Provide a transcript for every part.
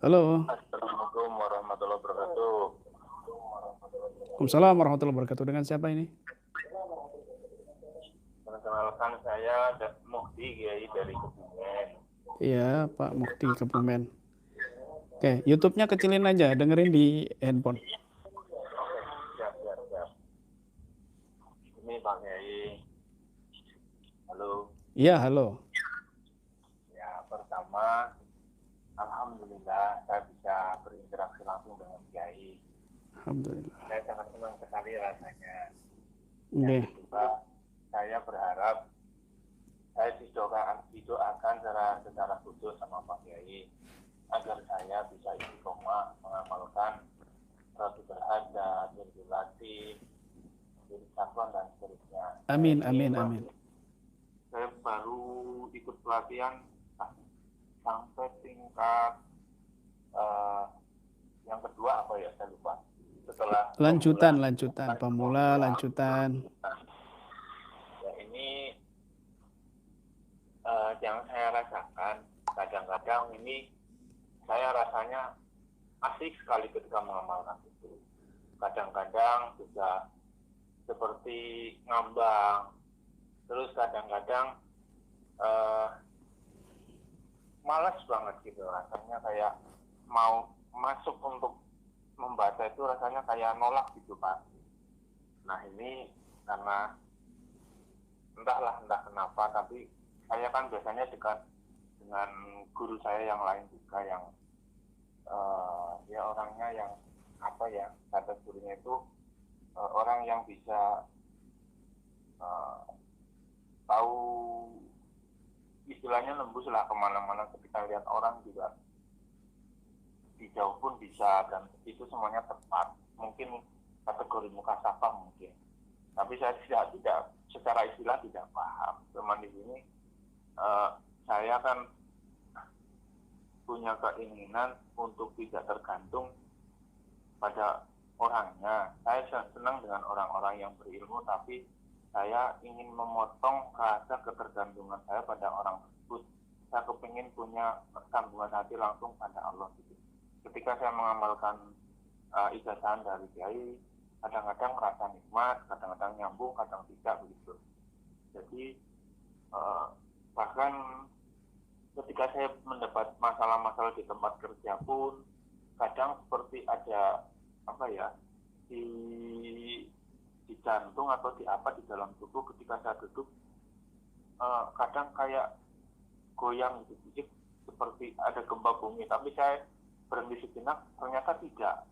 Halo. Assalamualaikum warahmatullahi wabarakatuh. Waalaikumsalam warahmatullahi wabarakatuh. Dengan siapa ini? Perkenalkan saya Muhdi Kiai dari Kebumen. Iya, Pak Mukti Kebumen. Oke, YouTube-nya kecilin aja, dengerin di handphone. Siap, siap, siap. Ini Pak Kiai. Halo. Iya, halo. Ya, pertama, alhamdulillah saya bisa berinteraksi langsung dengan Kiai. Alhamdulillah. Saya sangat senang sekali rasanya. Oke. Yang kedua, saya berharap saya didoakan secara khusus sama Pak Kiai agar saya bisa istiqomah mengamalkan ratu berhada, berdilatih, bertakwan dan seterusnya. Amin, amin, amin. Saya baru ikut pelatihan sampai tingkat yang kedua apa ya, saya lupa. Setelah lanjutan, pemula, lanjutan. Ya, ini yang saya rasakan kadang-kadang ini saya rasanya asik sekali ketika mengamalkan itu. Kadang-kadang juga seperti ngambang, terus kadang-kadang malas banget gitu, rasanya kayak mau masuk untuk membaca itu rasanya kayak nolak gitu Pak. Nah ini karena entah kenapa, tapi saya kan biasanya dekat dengan guru saya yang lain juga yang ya orangnya yang apa ya, kata gurunya itu orang yang bisa tahu istilahnya nembus lah kemana-mana, ketika lihat orang juga di jauh pun bisa, dan itu semuanya tepat. Mungkin kategori mukasafah mungkin, tapi saya tidak secara istilah tidak paham. Cuman di sini saya kan punya keinginan untuk tidak tergantung pada orangnya. Saya senang dengan orang-orang yang berilmu, tapi saya ingin memotong rasa ketergantungan saya pada orang tersebut. Saya kepingin punya sambungan hati langsung pada Allah. Ketika saya mengamalkan ijazahan dari Kiai, kadang-kadang merasa nikmat, kadang-kadang nyambung, kadang tidak begitu. Jadi bahkan ketika saya mendapat masalah-masalah di tempat kerja pun, kadang seperti ada apa ya, di jantung atau di apa di dalam tubuh ketika saya duduk, kadang kayak goyang gitu, seperti ada gempa bumi. Tapi saya berhenti sejenak, ternyata tidak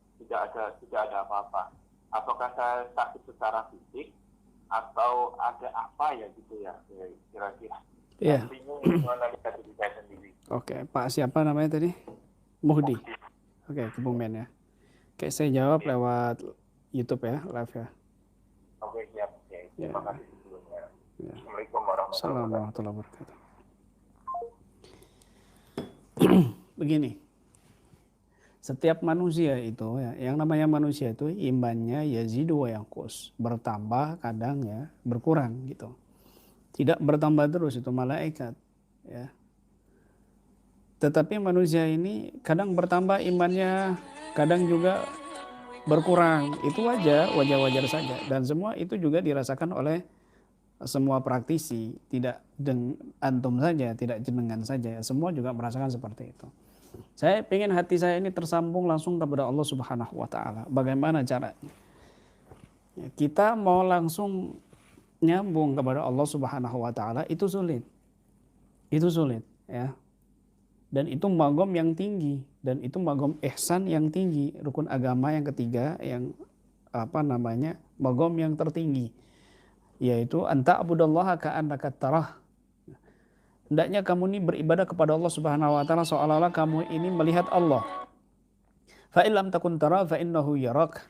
ada apa-apa. Apakah saya sakit secara fisik atau ada apa ya gitu ya, kira-kira. Iya. Menganalisa diri saya sendiri. Oke, Pak siapa namanya tadi? Muhdi. Oke, Kebumen ya. Oke, saya jawab lewat YouTube ya, live ya. Oke, siap. Terima kasih sebelumnya. Ya. Assalamualaikum warahmatullahi wabarakatuh. Begini, setiap manusia itu ya, yang namanya manusia itu imannya yazidu wa yanqus, bertambah kadang ya berkurang gitu. Tidak bertambah terus, itu malaikat ya. Tetapi manusia ini kadang bertambah imannya, kadang juga berkurang. Itu wajar saja. Dan semua itu juga dirasakan oleh semua praktisi, tidak antum saja, tidak jenengan saja. Semua juga merasakan seperti itu. Saya ingin hati saya ini tersambung langsung kepada Allah Subhanahu wa Ta'ala. Bagaimana caranya? Kita mau langsung nyambung kepada Allah Subhanahu wa Ta'ala itu sulit. Itu sulit ya. Dan itu magom yang tinggi, dan itu magom ihsan yang tinggi, rukun agama yang ketiga, yang magom yang tertinggi, yaitu anta abudallaha ka'annaka tarah. Hendaknya kamu ini beribadah kepada Allah Subhanahu wa Ta'ala seolah-olah kamu ini melihat Allah. Fa illam takun tara fa innahu yarak.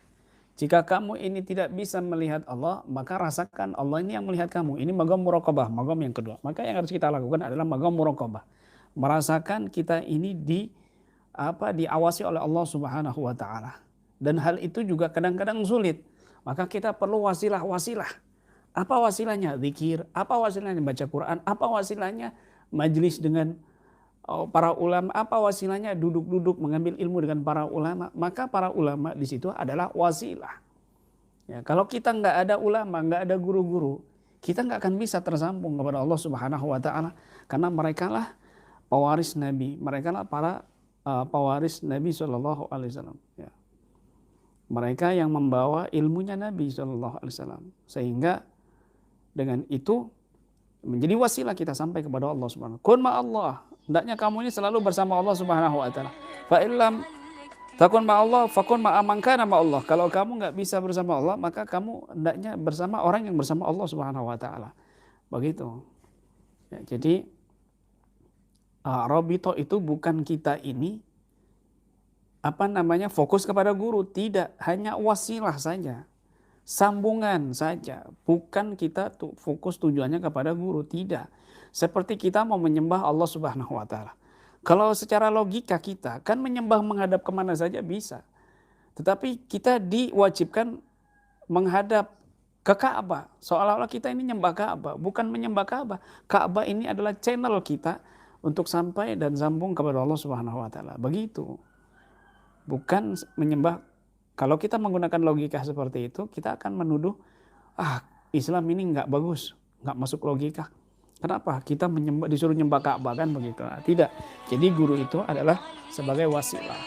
Jika kamu ini tidak bisa melihat Allah, maka rasakan Allah ini yang melihat kamu. Ini magom muraqabah, magom yang kedua. Maka yang harus kita lakukan adalah magom muraqabah. Merasakan kita ini diawasi oleh Allah Subhanahu wa Ta'ala. Dan hal itu juga kadang-kadang sulit. Maka kita perlu wasilah-wasilah. Apa wasilahnya? Zikir. Apa wasilahnya? Baca Quran. Apa wasilahnya? Majlis dengan para ulama, apa wasilahnya? Duduk-duduk mengambil ilmu dengan para ulama. Maka para ulama di situ adalah wasilah. Ya, kalau kita nggak ada ulama, nggak ada guru-guru, kita nggak akan bisa tersambung kepada Allah Subhanahu Wa Taala, karena mereka lah pewaris Nabi, mereka lah para pewaris Nabi Shallallahu Alaihi Wasallam. Ya. Mereka yang membawa ilmunya Nabi Shallallahu Alaihi Wasallam, sehingga dengan itu menjadi wasilah kita sampai kepada Allah Subhanahu. Kun ma Allah, hendaknya kamu ini selalu bersama Allah Subhanahu Wa Taala. Fa illam takun ma Allah, fakun ma amangka nama Allah. Kalau kamu nggak bisa bersama Allah, maka kamu hendaknya bersama orang yang bersama Allah Subhanahu Wa Taala. Begitu. Ya, jadi Rabito itu bukan kita ini fokus kepada guru, tidak, hanya wasilah saja, sambungan saja, bukan kita fokus tujuannya kepada guru, tidak. Seperti kita mau menyembah Allah Subhanahu Wa Taala. Kalau secara logika kita kan menyembah menghadap kemana saja bisa, tetapi kita diwajibkan menghadap ke Ka'bah, seolah-olah kita ini nyembah Ka'bah, bukan menyembah Ka'bah. Ka'bah ini adalah channel kita untuk sampai dan sambung kepada Allah Subhanahu Wa Taala. Begitu. Bukan menyembah. Kalau kita menggunakan logika seperti itu, kita akan menuduh, Islam ini nggak bagus, nggak masuk logika. Kenapa? Kita disuruh nyembah Ka'bah kan begitu. Nah, tidak. Jadi guru itu adalah sebagai wasilah.